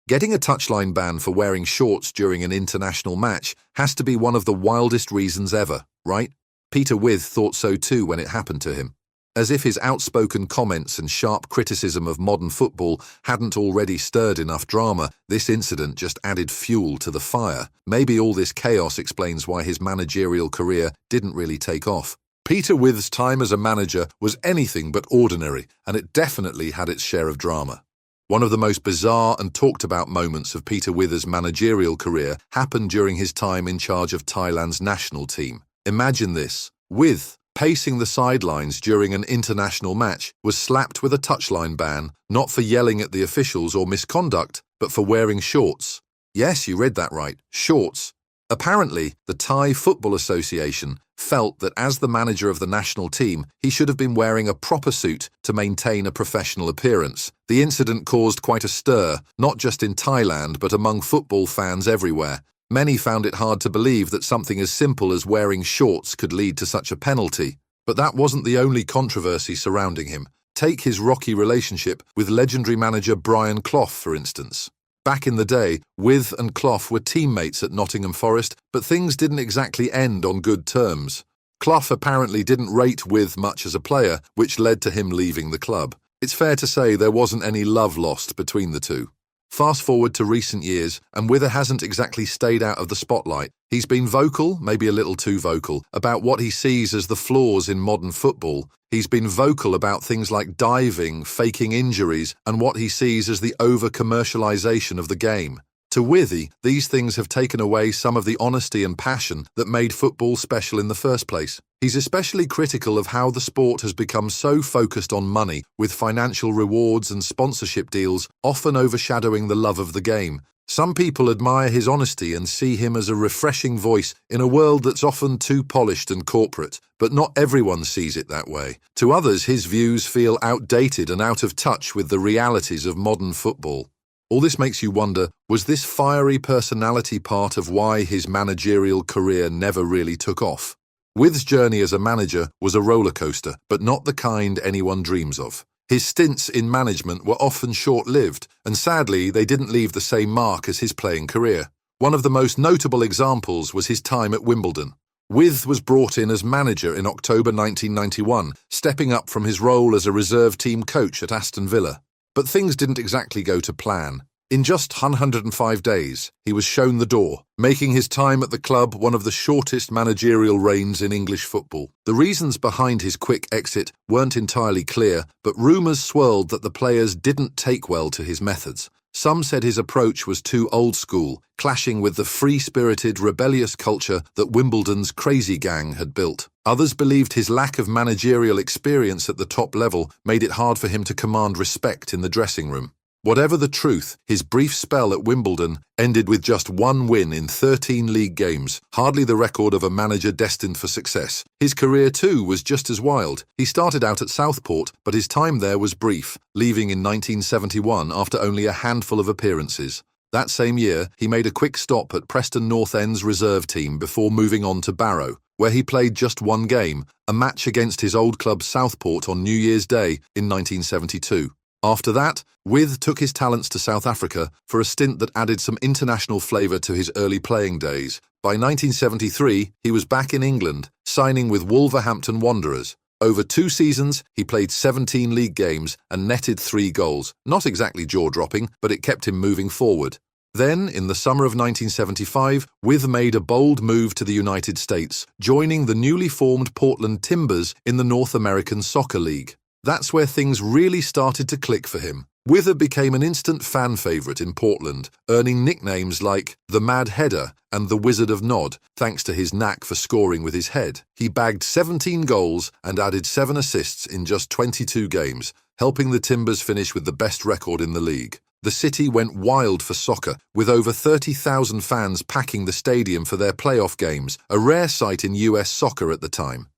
Getting a touchline ban for wearing shorts during an international match has to be one of the wildest reasons ever, right? Peter Withe thought so too when it happened to him. As if his outspoken comments and sharp criticism of modern football hadn't already stirred enough drama, this incident just added fuel to the fire. Maybe all this chaos explains why his managerial career didn't really take off. Peter Withe's time as a manager was anything but ordinary, and it definitely had its share of drama. One of the most bizarre and talked about moments of Peter Withe's managerial career happened during his time in charge of Thailand's national team. Imagine this. Withe, pacing the sidelines during an international match, was slapped with a touchline ban, not for yelling at the officials or misconduct, but for wearing shorts. Yes, you read that right, shorts. Apparently, the Thai Football Association felt that as the manager of the national team, he should have been wearing a proper suit to maintain a professional appearance. The incident caused quite a stir, not just in Thailand, but among football fans everywhere. Many found it hard to believe that something as simple as wearing shorts could lead to such a penalty. But that wasn't the only controversy surrounding him. Take his rocky relationship with legendary manager Clough, for instance. Back in the day, Withe and Clough were teammates at Nottingham Forest, but things didn't exactly end on good terms. Clough apparently didn't rate Withe much as a player, which led to him leaving the club. It's fair to say there wasn't any love lost between the two. Fast forward to recent years, and Withe hasn't exactly stayed out of the spotlight. He's been vocal, maybe a little too vocal, about what he sees as the flaws in modern football. He's been vocal about things like diving, faking injuries, and what he sees as the over-commercialization of the game. To Withe, these things have taken away some of the honesty and passion that made football special in the first place. He's especially critical of how the sport has become so focused on money, with financial rewards and sponsorship deals often overshadowing the love of the game. Some people admire his honesty and see him as a refreshing voice in a world that's often too polished and corporate, but not everyone sees it that way. To others, his views feel outdated and out of touch with the realities of modern football. All this makes you wonder, was this fiery personality part of why his managerial career never really took off? Withe's journey as a manager was a roller coaster, but not the kind anyone dreams of. His stints in management were often short-lived, and sadly, they didn't leave the same mark as his playing career. One of the most notable examples was his time at Wimbledon. Withe was brought in as manager in October 1991, stepping up from his role as a reserve team coach at Aston Villa. But things didn't exactly go to plan. In just 105 days, he was shown the door, making his time at the club one of the shortest managerial reigns in English football. The reasons behind his quick exit weren't entirely clear, but rumours swirled that the players didn't take well to his methods. Some said his approach was too old school, clashing with the free-spirited, rebellious culture that Wimbledon's crazy gang had built. Others believed his lack of managerial experience at the top level made it hard for him to command respect in the dressing room. Whatever the truth, his brief spell at Wimbledon ended with just one win in 13 league games, hardly the record of a manager destined for success. His career, too, was just as wild. He started out at Southport, but his time there was brief, leaving in 1971 after only a handful of appearances. That same year, he made a quick stop at Preston North End's reserve team before moving on to Barrow, where he played just one game, a match against his old club Southport on New Year's Day in 1972. After that, Withe took his talents to South Africa for a stint that added some international flavour to his early playing days. By 1973, he was back in England, signing with Wolverhampton Wanderers. Over 2 seasons, he played 17 league games and netted 3 goals. Not exactly jaw-dropping, but it kept him moving forward. Then, in the summer of 1975, Withe made a bold move to the United States, joining the newly formed Portland Timbers in the North American Soccer League. That's where things really started to click for him. Withe became an instant fan favourite in Portland, earning nicknames like the Mad Header and the Wizard of Nod, thanks to his knack for scoring with his head. He bagged 17 goals and added 7 assists in just 22 games, helping the Timbers finish with the best record in the league. The city went wild for soccer, with over 30,000 fans packing the stadium for their playoff games, a rare sight in US soccer at the time.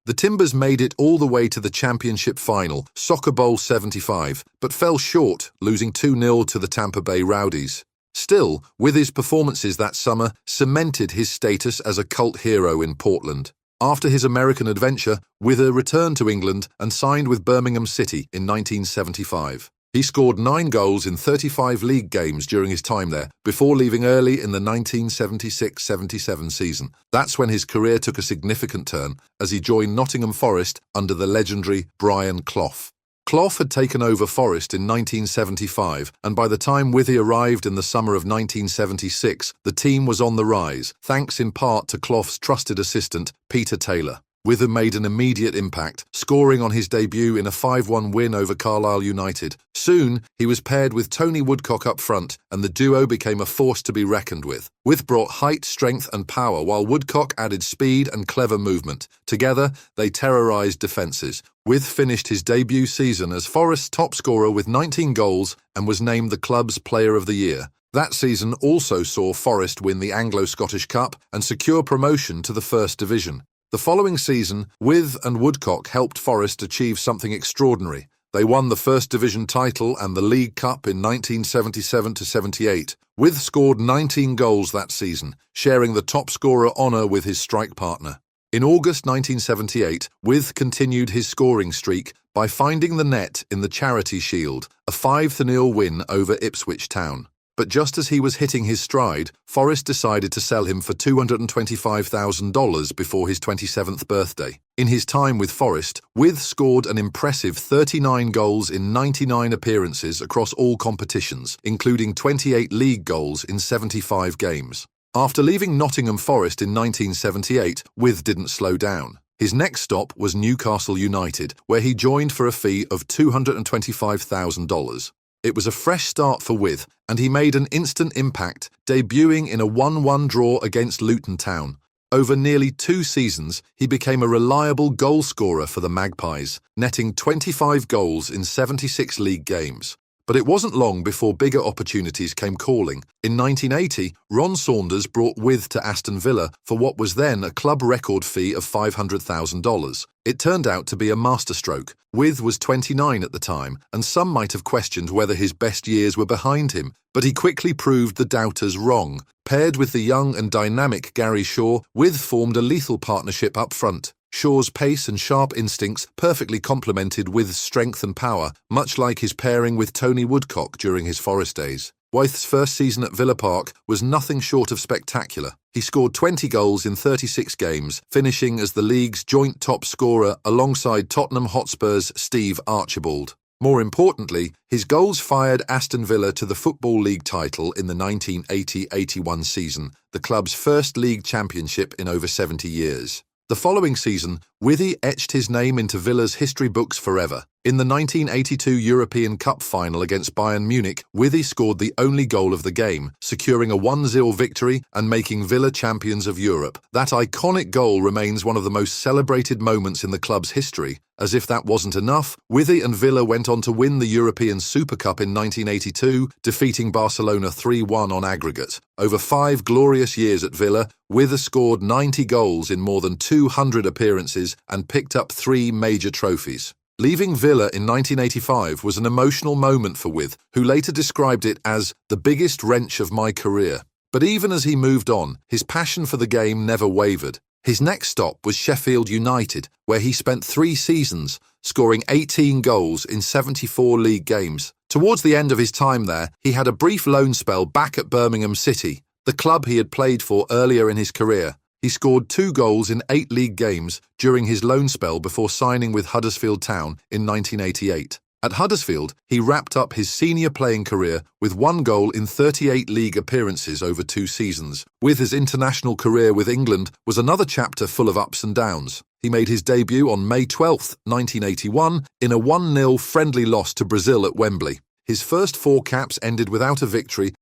The Timbers made it all the way to the championship final, Soccer Bowl 75, but fell short, losing 2-0 to the Tampa Bay Rowdies. Still, Withe's performances that summer cemented his status as a cult hero in Portland. After his American adventure, Withe returned to England and signed with Birmingham City in 1975. He scored 9 goals in 35 league games during his time there, before leaving early in the 1976-77 season. That's when his career took a significant turn, as he joined Nottingham Forest under the legendary Brian Clough. Clough had taken over Forest in 1975, and by the time Withe arrived in the summer of 1976, the team was on the rise, thanks in part to Clough's trusted assistant, Peter Taylor. Withe made an immediate impact, scoring on his debut in a 5-1 win over Carlisle United. Soon, he was paired with Tony Woodcock up front, and the duo became a force to be reckoned with. Withe brought height, strength and power, while Woodcock added speed and clever movement. Together, they terrorised defences. Withe finished his debut season as Forest's top scorer with 19 goals and was named the club's Player of the Year. That season also saw Forest win the Anglo-Scottish Cup and secure promotion to the First Division. The following season, Withe and Woodcock helped Forest achieve something extraordinary. They won the First Division title and the League Cup in 1977-78. Withe scored 19 goals that season, sharing the top scorer honour with his strike partner. In August 1978, Withe continued his scoring streak by finding the net in the Charity Shield, a 5-0 win over Ipswich Town. But just as he was hitting his stride, Forest decided to sell him for $225,000 before his 27th birthday. In his time with Forest, Withe scored an impressive 39 goals in 99 appearances across all competitions, including 28 league goals in 75 games. After leaving Nottingham Forest in 1978, Withe didn't slow down. His next stop was Newcastle United, where he joined for a fee of $225,000. It was a fresh start for Withe, and he made an instant impact, debuting in a 1-1 draw against Luton Town. Over nearly 2 seasons, he became a reliable goal-scorer for the Magpies, netting 25 goals in 76 league games. But it wasn't long before bigger opportunities came calling. In 1980, Ron Saunders brought Withe to Aston Villa for what was then a club record fee of $500,000. It turned out to be a masterstroke. Withe was 29 at the time, and some might have questioned whether his best years were behind him, but he quickly proved the doubters wrong. Paired with the young and dynamic Gary Shaw, Withe formed a lethal partnership up front. Shaw's pace and sharp instincts perfectly complemented Withe's strength and power, much like his pairing with Tony Woodcock during his Forest days. Withe's first season at Villa Park was nothing short of spectacular. He scored 20 goals in 36 games, finishing as the league's joint top scorer alongside Tottenham Hotspur's Steve Archibald. More importantly, his goals fired Aston Villa to the Football League title in the 1980-81 season, the club's first league championship in over 70 years. The following season, Withe etched his name into Villa's history books forever. In the 1982 European Cup final against Bayern Munich, Withe scored the only goal of the game, securing a 1-0 victory and making Villa champions of Europe. That iconic goal remains one of the most celebrated moments in the club's history. As if that wasn't enough, Withe and Villa went on to win the European Super Cup in 1982, defeating Barcelona 3-1 on aggregate. Over 5 glorious years at Villa, Withe scored 90 goals in more than 200 appearances and picked up 3 major trophies. Leaving Villa in 1985 was an emotional moment for Withe, who later described it as the biggest wrench of my career. But even as he moved on, his passion for the game never wavered. His next stop was Sheffield United, where he spent 3 seasons, scoring 18 goals in 74 league games. Towards the end of his time there, he had a brief loan spell back at Birmingham City, the club he had played for earlier in his career. He scored 2 goals in 8 league games during his loan spell before signing with Huddersfield Town in 1988. At Huddersfield, he wrapped up his senior playing career with 1 goal in 38 league appearances over 2 seasons. Withe's international career with England was another chapter full of ups and downs. He made his debut on May 12, 1981, in a 1-0 friendly loss to Brazil at Wembley. His first 4 caps ended without a victory,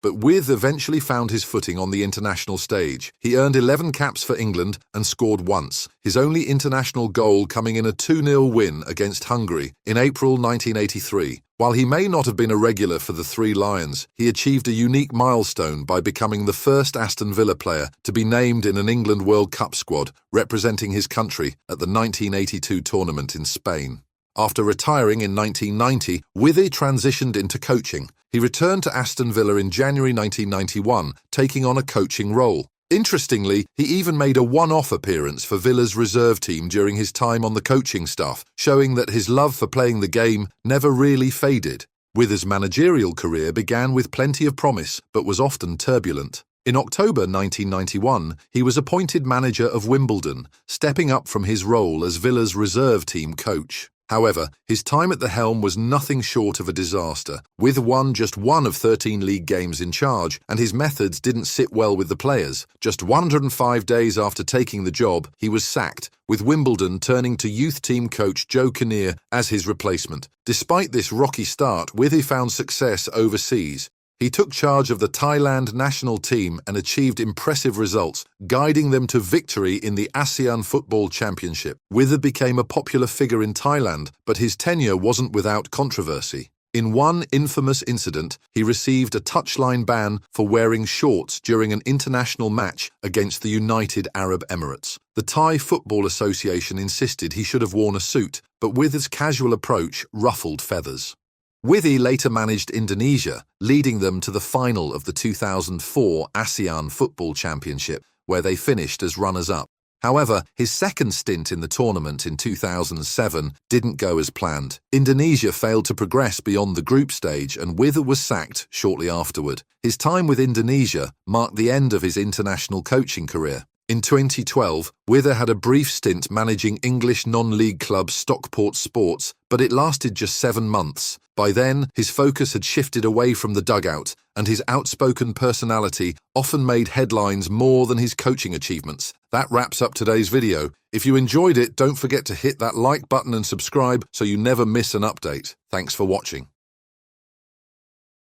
but Withe eventually found his footing on the international stage. He earned 11 caps for England and scored once, his only international goal coming in a 2-0 win against Hungary in April 1983. While he may not have been a regular for the Three Lions, he achieved a unique milestone by becoming the first Aston Villa player to be named in an England World Cup squad, representing his country at the 1982 tournament in Spain. After retiring in 1990, Withe transitioned into coaching. He returned to Aston Villa in January 1991, taking on a coaching role. Interestingly, he even made a one-off appearance for Villa's reserve team during his time on the coaching staff, showing that his love for playing the game never really faded. Withe's managerial career began with plenty of promise, but was often turbulent. In October 1991, he was appointed manager of Wimbledon, stepping up from his role as Villa's reserve team coach. However, his time at the helm was nothing short of a disaster. Withe won just one of 13 league games in charge, and his methods didn't sit well with the players. Just 105 days after taking the job, he was sacked, with Wimbledon turning to youth team coach Joe Kinnear as his replacement. Despite this rocky start, Withe found success overseas. He took charge of the Thailand national team and achieved impressive results, guiding them to victory in the ASEAN Football Championship. Withe became a popular figure in Thailand, but his tenure wasn't without controversy. In one infamous incident, he received a touchline ban for wearing shorts during an international match against the United Arab Emirates. The Thai Football Association insisted he should have worn a suit, but Withe's casual approach ruffled feathers. Withe later managed Indonesia, leading them to the final of the 2004 ASEAN Football Championship, where they finished as runners-up. However, his second stint in the tournament in 2007 didn't go as planned. Indonesia failed to progress beyond the group stage, and Withe was sacked shortly afterward. His time with Indonesia marked the end of his international coaching career. In 2012, Withe had a brief stint managing English non-league club Stockport Sports, but it lasted just 7 months. By then, his focus had shifted away from the dugout, and his outspoken personality often made headlines more than his coaching achievements. That wraps up today's video. If you enjoyed it, don't forget to hit that like button and subscribe so you never miss an update. Thanks for watching.